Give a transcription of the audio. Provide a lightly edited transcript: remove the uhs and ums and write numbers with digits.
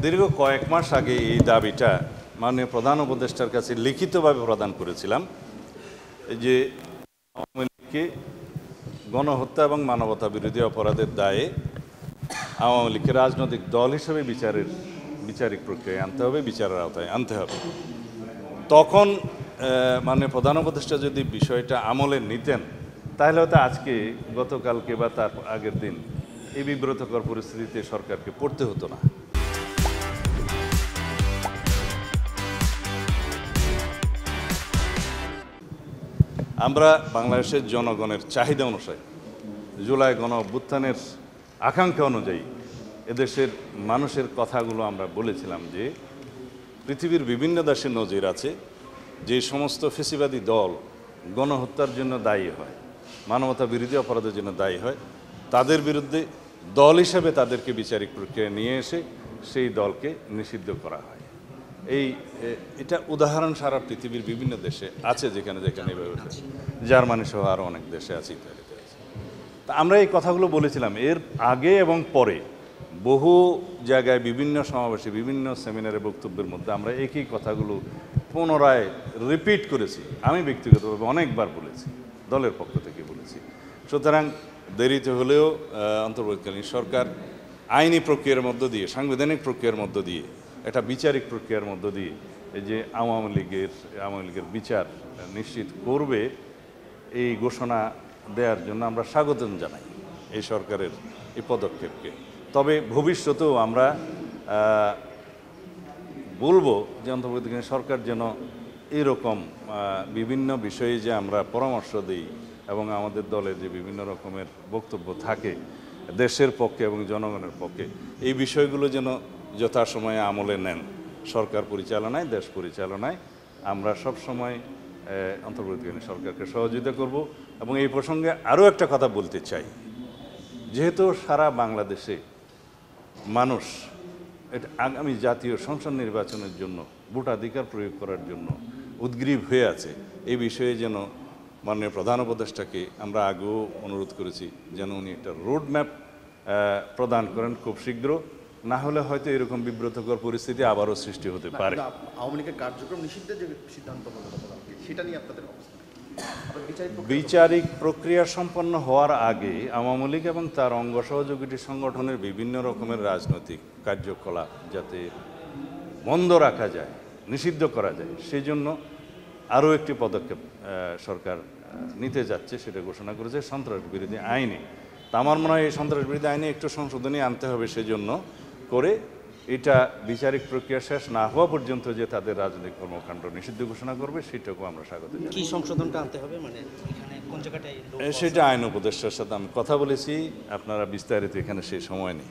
দীর্ঘ কয়েক মাস আগে এই দাবিটা মাননীয় প্রধান উপদেষ্টার কাছে লিখিতভাবে প্রদান করেছিলাম যে আওয়ামী লীগকে গণহত্যা এবং মানবতা বিরোধী অপরাধের দায়ে আওয়ামী লীগকে রাজনৈতিক দল হিসেবে বিচারিক প্রক্রিয়ায় আনতে হবে, বিচারের আওতায় আনতে হবে। তখন মাননীয় প্রধান উপদেষ্টা যদি বিষয়টা আমলে নিতেন তাহলে হয়তো আজকে গতকালকে বা তার আগের দিন এই বিব্রতকর পরিস্থিতিতে সরকারকে পড়তে হতো না। আমরা বাংলাদেশের জনগণের চাহিদা অনুসারে জুলাই গণ অভ্যুত্থানের আকাঙ্ক্ষা অনুযায়ী এদেশের মানুষের কথাগুলো আমরা বলেছিলাম যে পৃথিবীর বিভিন্ন দেশে নজির আছে যে সমস্ত ফ্যাসিবাদী দল গণহত্যার জন্য দায়ী হয়, মানবতা বিরোধী অপরাধের জন্য দায়ী হয়, তাদের বিরুদ্ধে দল হিসেবে তাদেরকে বিচারিক প্রক্রিয়ায় নিয়ে এসে সেই দলকে নিষিদ্ধ করা হয়। এটা উদাহরণ সারা পৃথিবীর বিভিন্ন দেশে আছে, যেখানে এভাবে জার্মানি সহ আরও অনেক দেশে আছে, ইত্যাদিতে আছে। তা আমরা এই কথাগুলো বলেছিলাম এর আগে এবং পরে বহু জায়গায় বিভিন্ন সমাবেশে বিভিন্ন সেমিনারে বক্তব্যের মধ্যে আমরা একই কথাগুলো পুনরায় রিপিট করেছি। আমি ব্যক্তিগতভাবে অনেকবার বলেছি, দলের পক্ষ থেকে বলেছি। সুতরাং দেরিতে হলেও অন্তর্বর্তীকালীন সরকার আইনি প্রক্রিয়ার মধ্য দিয়ে, সাংবিধানিক প্রক্রিয়ার মধ্য দিয়ে, একটা বিচারিক প্রক্রিয়ার মধ্য দিয়ে এই যে আওয়ামী লীগের বিচার নিশ্চিত করবে এই ঘোষণা দেওয়ার জন্য আমরা স্বাগতম জানাই এই সরকারের এই পদক্ষেপকে। তবে ভবিষ্যতেও আমরা বলবো যে অন্তর্বর্তীকালীন সরকার যেন এরকম বিভিন্ন বিষয়ে যে আমরা পরামর্শ দিই এবং আমাদের দলের যে বিভিন্ন রকমের বক্তব্য থাকে দেশের পক্ষে এবং জনগণের পক্ষে, এই বিষয়গুলো যেন যথাসময়ে আমলে নেন। সরকার পরিচালনায়, দেশ পরিচালনায় আমরা সবসময় অন্তর্বর্তীকালীন সরকারকে সহযোগিতা করব। এবং এই প্রসঙ্গে আরও একটা কথা বলতে চাই, যেহেতু সারা বাংলাদেশে মানুষ এটা আগামী জাতীয় সংসদ নির্বাচনের জন্য ভোটাধিকার প্রয়োগ করার জন্য উদ্গ্রীব হয়ে আছে, এই বিষয়ে যেন মাননীয় প্রধান উপদেষ্টাকে আমরা আগেও অনুরোধ করেছি যেন উনি একটা রোড ম্যাপ প্রদান করেন খুব শীঘ্র, না হলে হয়তো এরকম বিব্রতকর পরিস্থিতি আবারও সৃষ্টি হতে পারে। আওয়ামী লীগের কার্যক্রম নিষিদ্ধের যে সিদ্ধান্ত সেটা নিয়ে আপনাদের বিচারিক প্রক্রিয়া সম্পন্ন হওয়ার আগে আওয়ামী লীগ এবং তার অঙ্গ সহযোগী সংগঠনের বিভিন্ন রকমের রাজনৈতিক কার্যকলাপ যাতে বন্ধ রাখা যায়, নিষিদ্ধ করা যায়, সেই জন্য আরও একটি পদক্ষেপ সরকার নিতে যাচ্ছে, সেটা ঘোষণা করেছে সন্ত্রাস বিরোধী আইনে। তা আমার মনে হয় এই সন্ত্রাস বিরোধী আইনে একটু সংশোধনী আনতে হবে, সেজন্য করে এটা বিচারিক প্রক্রিয়া শেষ না হওয়া পর্যন্ত যে তাদের রাজনৈতিক কর্মকাণ্ড নিষিদ্ধ ঘোষণা করবে সেটাকেও আমরা স্বাগত জানাই। কি সংশোধনটা আনতে হবে, মানে এখানে কোন জায়গাটায় সেটা আইন উপদেষ্টার সাথে আমি কথা বলেছি, আপনারা বিস্তারিত এখানে সেই সময় নেই।